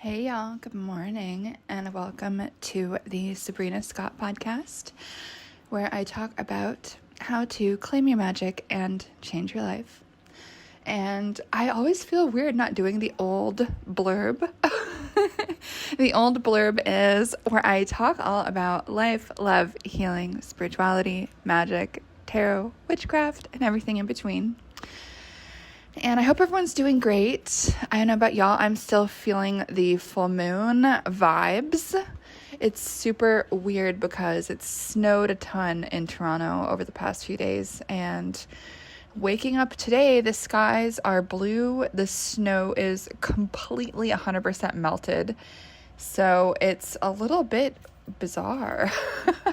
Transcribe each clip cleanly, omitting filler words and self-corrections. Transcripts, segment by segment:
Hey y'all, good morning and welcome to the Sabrina Scott podcast, where I talk about how to claim your magic and change your life. And I always feel weird not doing the old blurb. The old blurb is where I talk all about life, love, healing, spirituality, magic, tarot, witchcraft, and everything in between. And I hope everyone's doing great. I don't know about y'all. I'm still feeling the full moon vibes. It's super weird because it snowed a ton in Toronto over the past few days. And waking up today, the skies are blue. The snow is completely 100% melted. So it's a little bit bizarre,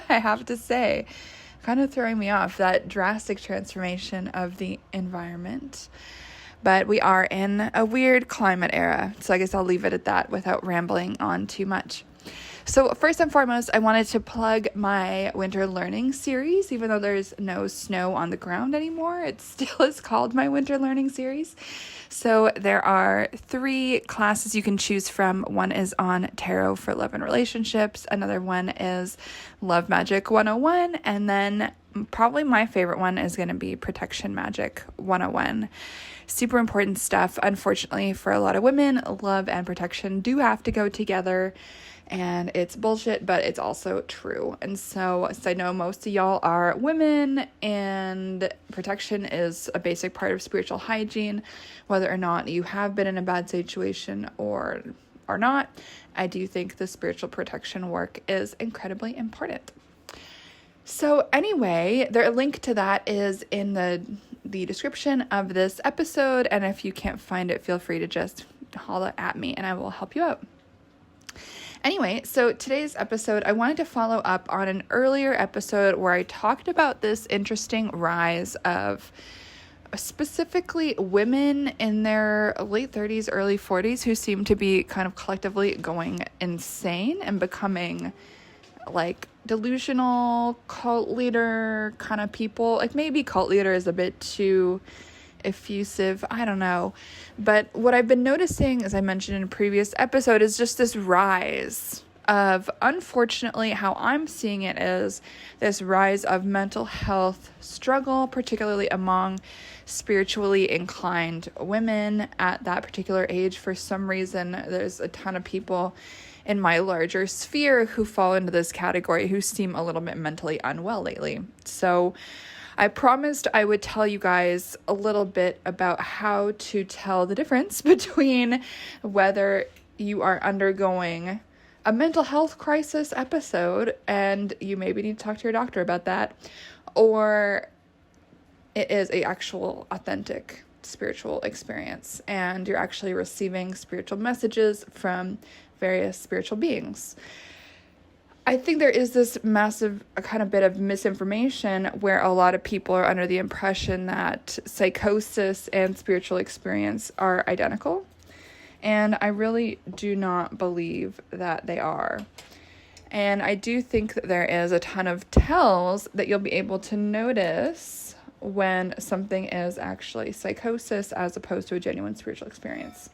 I have to say. Kind of throwing me off, that drastic transformation of the environment. But we are in a weird climate era, so I guess I'll leave it at that without rambling on too much. So first and foremost, I wanted to plug my winter learning series. Even though there's no snow on the ground anymore, it still is called my winter learning series. So there are 3 classes you can choose from. One is on tarot for love and relationships. Another one is Love Magic 101. And then probably my favorite one is going to be Protection Magic 101. Super important stuff. Unfortunately, for a lot of women, love and protection do have to go together. And it's bullshit, but it's also true. And so I know most of y'all are women, and protection is a basic part of spiritual hygiene. Whether or not you have been in a bad situation or are not, I do think the spiritual protection work is incredibly important. So anyway, a link to that is in the description of this episode. And if you can't find it, feel free to just holler at me and I will help you out. Anyway, so today's episode, I wanted to follow up on an earlier episode where I talked about this interesting rise of specifically women in their late 30s, early 40s who seem to be kind of collectively going insane and becoming like delusional cult leader kind of people. Like maybe cult leader is a bit too effusive, I don't know. But what I've been noticing, as I mentioned in a previous episode, is just this rise of, unfortunately, how I'm seeing it is this rise of mental health struggle, particularly among spiritually inclined women at that particular age. For some reason, there's a ton of people in my larger sphere who fall into this category who seem a little bit mentally unwell lately. So I promised I would tell you guys a little bit about how to tell the difference between whether you are undergoing a mental health crisis episode and you maybe need to talk to your doctor about that, or it is a actual authentic spiritual experience and you're actually receiving spiritual messages from various spiritual beings. I think there is this massive kind of bit of misinformation where a lot of people are under the impression that psychosis and spiritual experience are identical. And I really do not believe that they are. And I do think that there is a ton of tells that you'll be able to notice when something is actually psychosis as opposed to a genuine spiritual experience.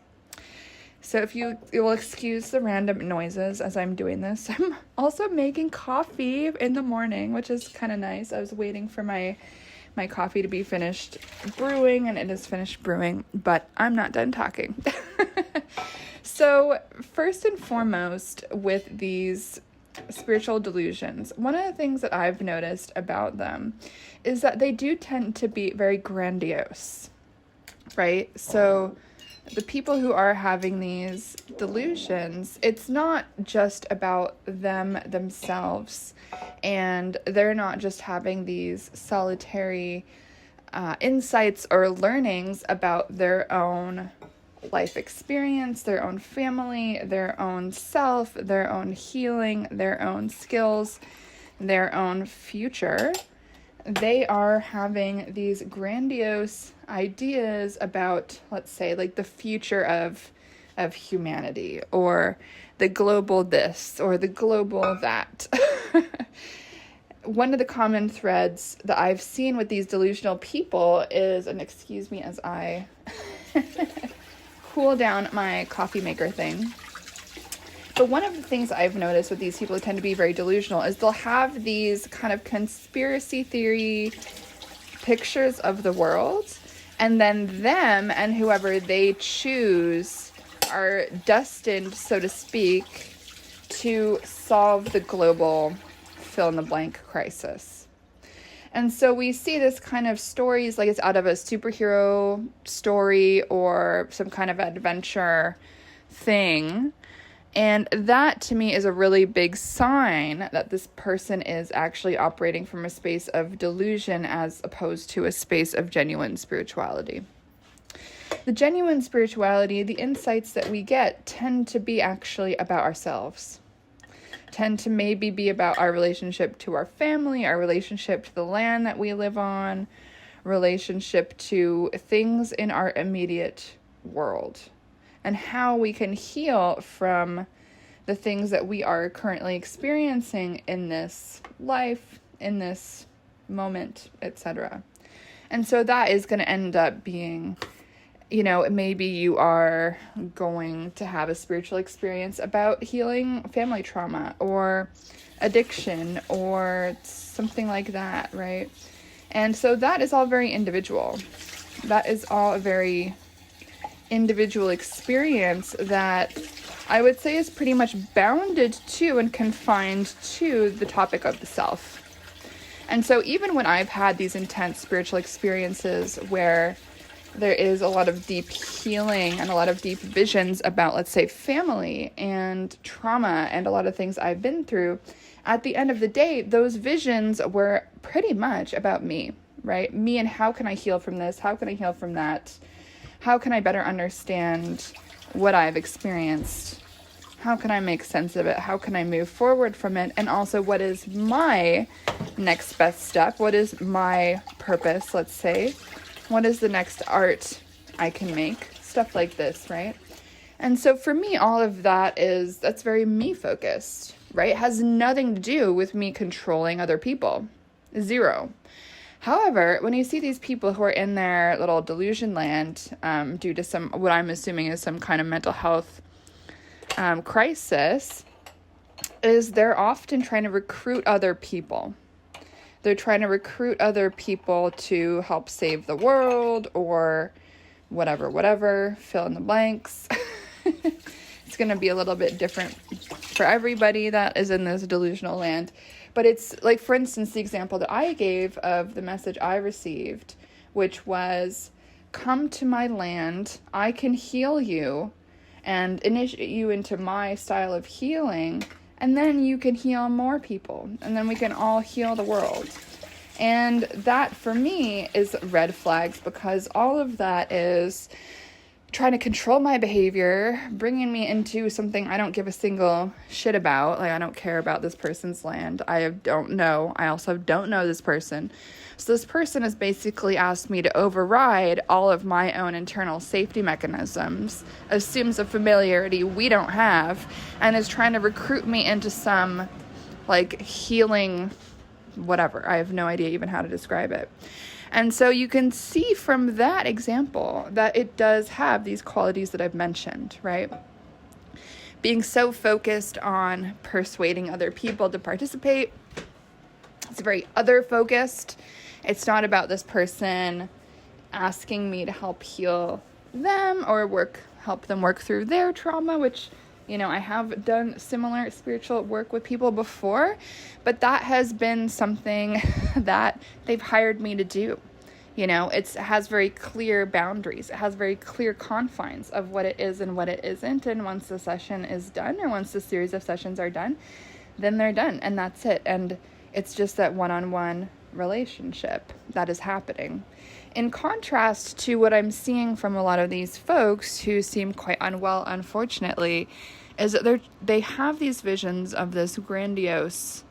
So if you will excuse the random noises as I'm doing this, I'm also making coffee in the morning, which is kind of nice. I was waiting for my coffee to be finished brewing, and it is finished brewing, but I'm not done talking. So first and foremost, with these spiritual delusions, one of the things that I've noticed about them is that they do tend to be very grandiose, right? So the people who are having these delusions, it's not just about them themselves, and they're not just having these solitary insights or learnings about their own life experience, their own family, their own self, their own healing, their own skills, their own future. They are having these grandiose ideas about, let's say, like the future of humanity, or the global this or the global that. One of the common threads that I've seen with these delusional people is, and excuse me as I cool down my coffee maker thing. But one of the things I've noticed with these people who tend to be very delusional is they'll have these kind of conspiracy theory pictures of the world, and then them and whoever they choose are destined, so to speak, to solve the global fill-in-the-blank crisis. And so we see this kind of stories like it's out of a superhero story or some kind of adventure thing. And that, to me, is a really big sign that this person is actually operating from a space of delusion as opposed to a space of genuine spirituality. The genuine spirituality, the insights that we get, tend to be actually about ourselves. Tend to maybe be about our relationship to our family, our relationship to the land that we live on, relationship to things in our immediate world, and how we can heal from the things that we are currently experiencing in this life, in this moment, etc. And so that is going to end up being, maybe you are going to have a spiritual experience about healing family trauma or addiction or something like that, right? And so that is all very individual. That is all a very individual experience that I would say is pretty much bounded to and confined to the topic of the self. And so even when I've had these intense spiritual experiences where there is a lot of deep healing and a lot of deep visions about, let's say, family and trauma and a lot of things I've been through, at the end of the day, those visions were pretty much about me, right? Me and how can I heal from this? How can I heal from that? How can I better understand what I've experienced? How can I make sense of it? How can I move forward from it? And also, what is my next best step? What is my purpose, let's say? What is the next art I can make? Stuff like this, right? And so for me, all of that's very me focused, right? It has nothing to do with me controlling other people. Zero. However, when you see these people who are in their little delusion land due to what I'm assuming is some kind of mental health crisis, is they're often trying to recruit other people. They're trying to recruit other people to help save the world or whatever, fill in the blanks. It's going to be a little bit different for everybody that is in this delusional land. But it's like, for instance, the example that I gave of the message I received, which was, come to my land, I can heal you and initiate you into my style of healing, and then you can heal more people, and then we can all heal the world. And that, for me, is red flags, because all of that is trying to control my behavior, bringing me into something I don't give a single shit about. Like, I don't care about this person's land. I also don't know this person. So this person has basically asked me to override all of my own internal safety mechanisms, assumes a familiarity we don't have, and is trying to recruit me into some, like, healing whatever. I have no idea even how to describe it. And so you can see from that example that it does have these qualities that I've mentioned, right? Being so focused on persuading other people to participate. It's very other focused. It's not about this person asking me to help heal them or help them work through their trauma, which, I have done similar spiritual work with people before, but that has been something that they've hired me to do. It has very clear boundaries. It has very clear confines of what it is and what it isn't. And once the session is done, or once the series of sessions are done, then they're done, and that's it. And it's just that one-on-one relationship that is happening. In contrast to what I'm seeing from a lot of these folks who seem quite unwell, unfortunately, is that they have these visions of this grandiose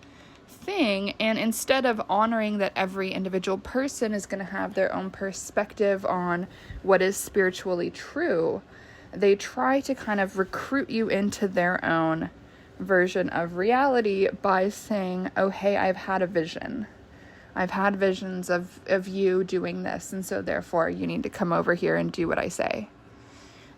thing, and instead of honoring that every individual person is going to have their own perspective on what is spiritually true, they try to kind of recruit you into their own version of reality by saying, oh, hey, I've had a vision. I've had visions of you doing this, and so therefore you need to come over here and do what I say.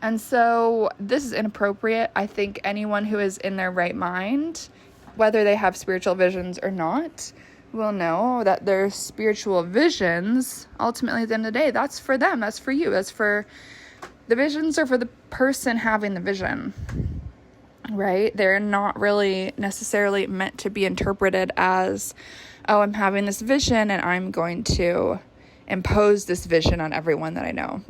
And so this is inappropriate. I think anyone who is in their right mind, whether they have spiritual visions or not, will know that their spiritual visions, ultimately at the end of the day, that's for them, that's for you, that's for the visions are for the person having the vision, right? They're not really necessarily meant to be interpreted as, oh, I'm having this vision and I'm going to impose this vision on everyone that I know.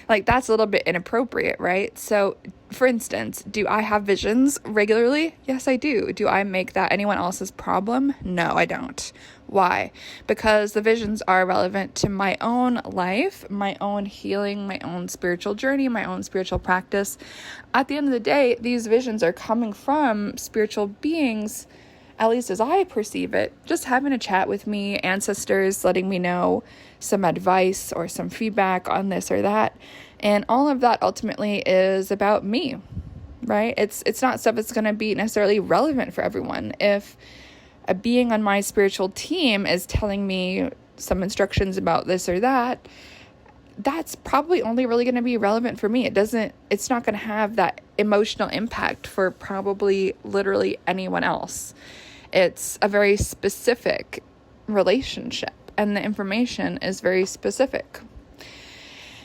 Like, that's a little bit inappropriate, right? So, for instance, do I have visions regularly? Yes, I do. Do I make that anyone else's problem? No, I don't. Why? Because the visions are relevant to my own life, my own healing, my own spiritual journey, my own spiritual practice. At the end of the day, these visions are coming from spiritual beings, at least as I perceive it, just having a chat with me, ancestors letting me know some advice or some feedback on this or that. And all of that ultimately is about me, right? It's not stuff that's going to be necessarily relevant for everyone. If a being on my spiritual team is telling me some instructions about this or that, that's probably only really going to be relevant for me. It's not going to have that emotional impact for probably literally anyone else. It's a very specific relationship, and the information is very specific.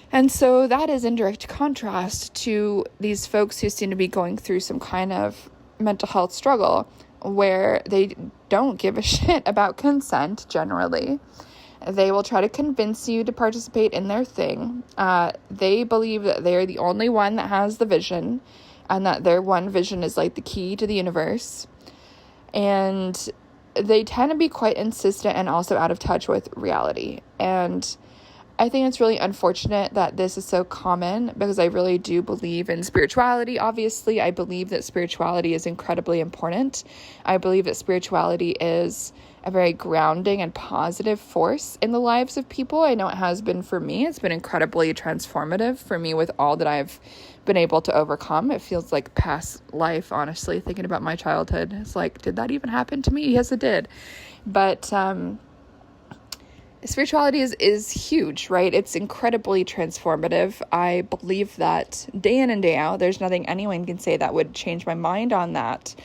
And so that is in direct contrast to these folks who seem to be going through some kind of mental health struggle where they don't give a shit about consent generally. They will try to convince you to participate in their thing. They believe that they're the only one that has the vision, and that their one vision is like the key to the universe. And they tend to be quite insistent and also out of touch with reality. And I think it's really unfortunate that this is so common, because I really do believe in spirituality. Obviously, I believe that spirituality is incredibly important. I believe that spirituality is a very grounding and positive force in the lives of people. I know it has been for me. It's been incredibly transformative for me with all that I've been able to overcome. It feels like past life, honestly, thinking about my childhood. It's like, did that even happen to me? Yes, it did. But spirituality is huge, right? It's incredibly transformative. I believe that day in and day out. There's nothing anyone can say that would change my mind on that.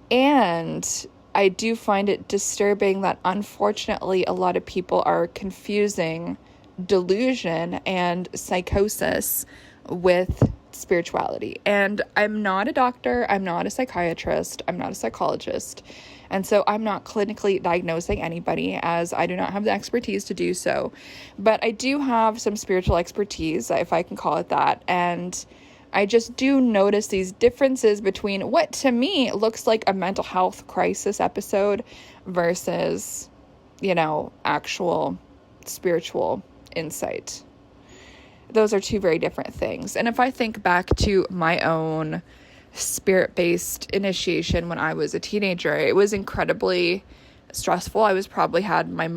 And I do find it disturbing that, unfortunately, a lot of people are confusing delusion and psychosis with spirituality. And I'm not a doctor, I'm not a psychiatrist, I'm not a psychologist. And so I'm not clinically diagnosing anybody, as I do not have the expertise to do so. But I do have some spiritual expertise, if I can call it that. And I just do notice these differences between what to me looks like a mental health crisis episode versus, actual spiritual insight. Those are two very different things. And if I think back to my own spirit-based initiation when I was a teenager, it was incredibly stressful. I was probably had my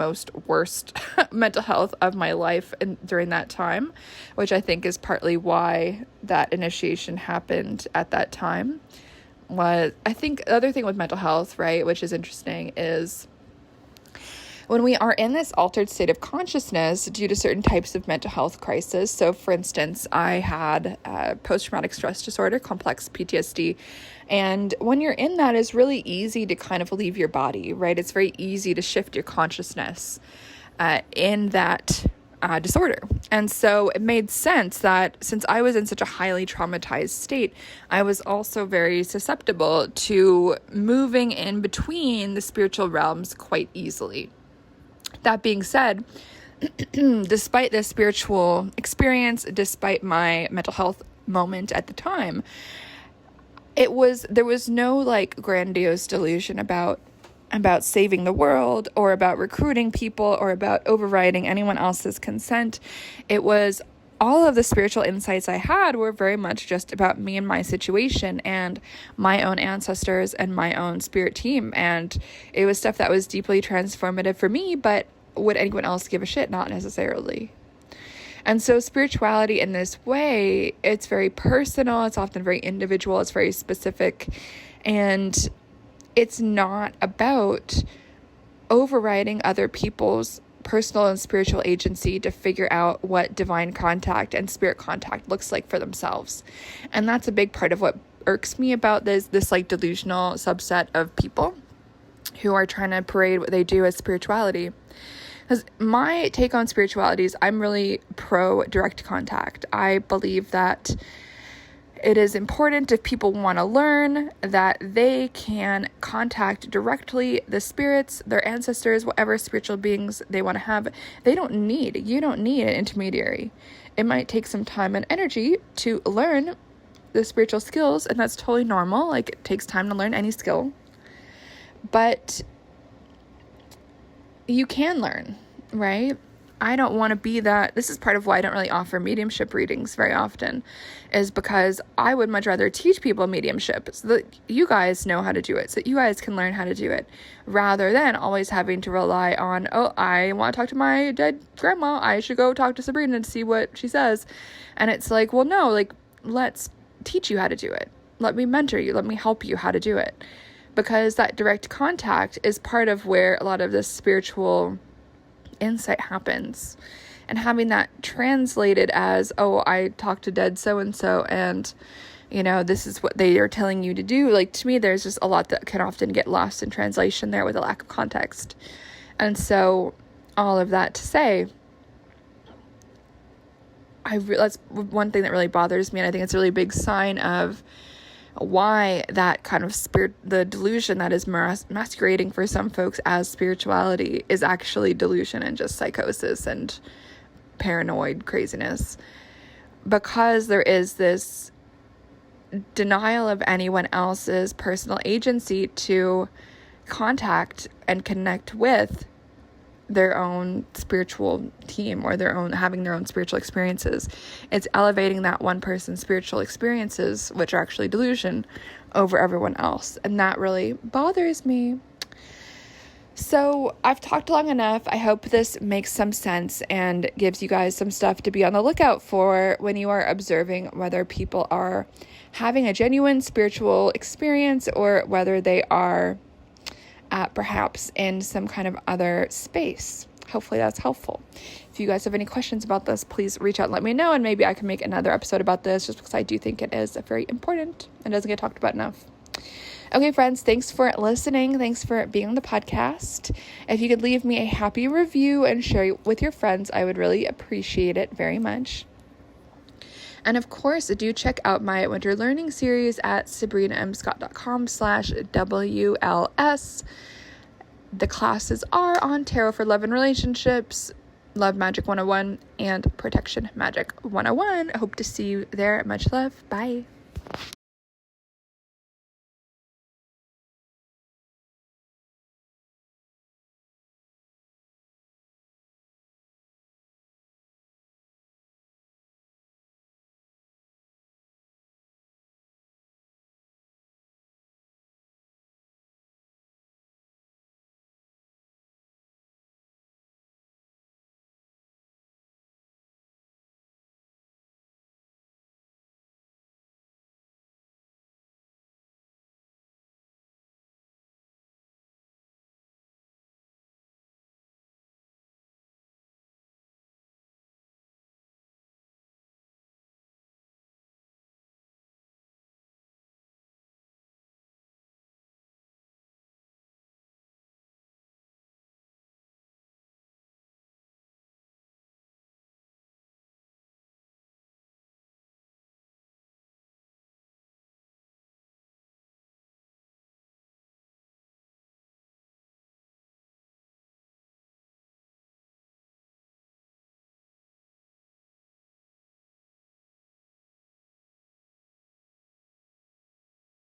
worst mental health of my life during that time, which I think is partly why that initiation happened at that time. I think the other thing with mental health, right, which is interesting, is when we are in this altered state of consciousness due to certain types of mental health crisis. So, for instance, I had post-traumatic stress disorder, complex PTSD. And when you're in that, it's really easy to kind of leave your body, right? It's very easy to shift your consciousness in that disorder. And so it made sense that since I was in such a highly traumatized state, I was also very susceptible to moving in between the spiritual realms quite easily. That being said, despite this spiritual experience, despite my mental health moment at the time, there was no grandiose delusion about saving the world or about recruiting people or about overriding anyone else's consent. It was all of the spiritual insights I had were very much just about me and my situation and my own ancestors and my own spirit team. And it was stuff that was deeply transformative for me, but would anyone else give a shit? Not necessarily. And so spirituality in this way, it's very personal. It's often very individual. It's very specific. And it's not about overriding other people's personal and spiritual agency to figure out what divine contact and spirit contact looks like for themselves. And that's a big part of what irks me about this like delusional subset of people who are trying to parade what they do as spirituality. Because my take on spirituality is I'm really pro direct contact. I believe that it is important, if people want to learn, that they can contact directly the spirits, their ancestors, whatever spiritual beings they want to have. You don't need an intermediary. It might take some time and energy to learn the spiritual skills, and that's totally normal. Like, it takes time to learn any skill. But you can learn, right? I don't want to be that. This is part of why I don't really offer mediumship readings very often, is because I would much rather teach people mediumship so that you guys know how to do it, so that you guys can learn how to do it, rather than always having to rely on, oh, I want to talk to my dead grandma, I should go talk to Sabrina to see what she says. And it's like, well, no, like, let's teach you how to do it. Let me mentor you. Let me help you how to do it. Because that direct contact is part of where a lot of this spiritual insight happens. And having that translated as, oh, I talked to dead so-and-so and, this is what they are telling you to do. Like, to me, there's just a lot that can often get lost in translation there with a lack of context. And so all of that to say, that's one thing that really bothers me. And I think it's a really big sign of why that kind of the delusion that is masquerading for some folks as spirituality is actually delusion and just psychosis and paranoid craziness. Because there is this denial of anyone else's personal agency to contact and connect with their own spiritual team or having their own spiritual experiences. It's elevating that one person's spiritual experiences, which are actually delusion, over everyone else. And that really bothers me. So I've talked long enough. I hope this makes some sense and gives you guys some stuff to be on the lookout for when you are observing whether people are having a genuine spiritual experience or whether they are perhaps in some kind of other space. Hopefully that's helpful. If you guys have any questions about this, please reach out and let me know, and maybe I can make another episode about this, just because I do think it is very important and doesn't get talked about enough. Okay, friends, thanks for listening. Thanks for being on the podcast. If you could leave me a happy review and share it with your friends, I would really appreciate it very much. And of course, do check out my winter learning series at sabrinamscott.com/WLS. The classes are on Tarot for Love and Relationships, Love Magic 101, and Protection Magic 101. I hope to see you there. Much love. Bye.